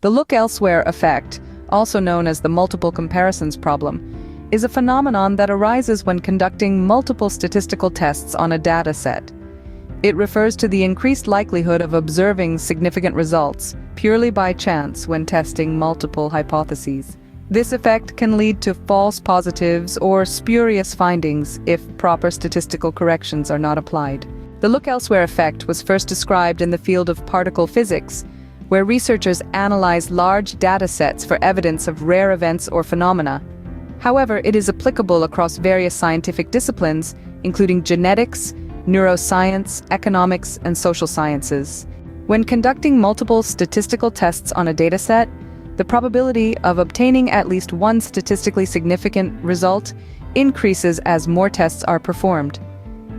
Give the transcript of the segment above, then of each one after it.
The look elsewhere effect, also known as the multiple comparisons problem, is a phenomenon that arises when conducting multiple statistical tests on a data set. It refers to the increased likelihood of observing significant results purely by chance when testing multiple hypotheses. This effect can lead to false positives or spurious findings if proper statistical corrections are not applied. The look elsewhere effect was first described in the field of particle physics, where researchers analyze large data sets for evidence of rare events or phenomena. However, it is applicable across various scientific disciplines, including genetics, neuroscience, economics, and social sciences. When conducting multiple statistical tests on a dataset, the probability of obtaining at least one statistically significant result increases as more tests are performed.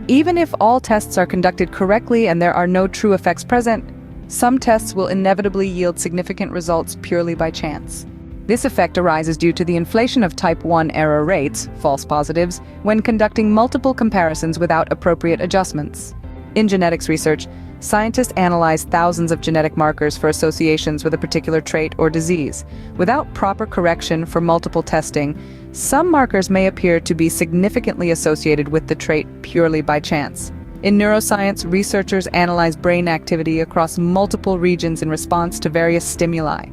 Even if all tests are conducted correctly and there are no true effects present, some tests will inevitably yield significant results purely by chance. This effect arises due to the inflation of type 1 error rates, false positives, when conducting multiple comparisons without appropriate adjustments. In genetics research, scientists analyze thousands of genetic markers for associations with a particular trait or disease. Without proper correction for multiple testing, some markers may appear to be significantly associated with the trait purely by chance. In neuroscience, researchers analyze brain activity across multiple regions in response to various stimuli.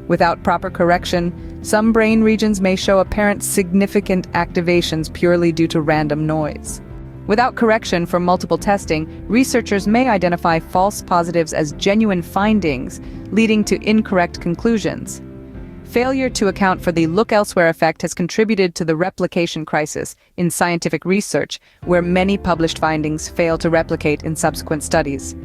Without proper correction, some brain regions may show apparent significant activations purely due to random noise. Without correction for multiple testing, researchers may identify false positives as genuine findings, leading to incorrect conclusions. Failure to account for the look elsewhere effect has contributed to the replication crisis in scientific research, where many published findings fail to replicate in subsequent studies.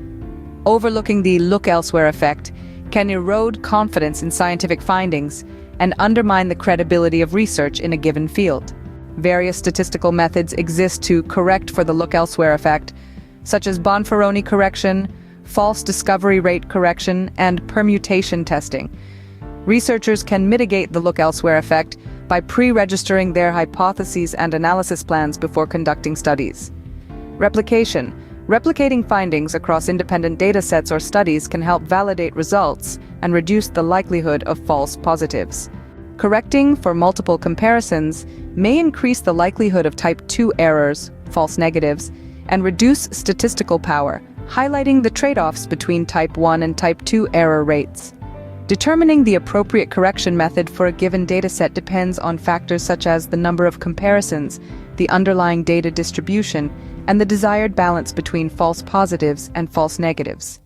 Overlooking the look elsewhere effect can erode confidence in scientific findings and undermine the credibility of research in a given field. Various statistical methods exist to correct for the look elsewhere effect, such as Bonferroni correction, false discovery rate correction, and permutation testing. Researchers can mitigate the look elsewhere effect by pre-registering their hypotheses and analysis plans before conducting studies. Replication. Replicating findings across independent datasets or studies can help validate results and reduce the likelihood of false positives. Correcting for multiple comparisons may increase the likelihood of type 2 errors, false negatives, and reduce statistical power, highlighting the trade-offs between type 1 and type 2 error rates. Determining the appropriate correction method for a given dataset depends on factors such as the number of comparisons, the underlying data distribution, and the desired balance between false positives and false negatives.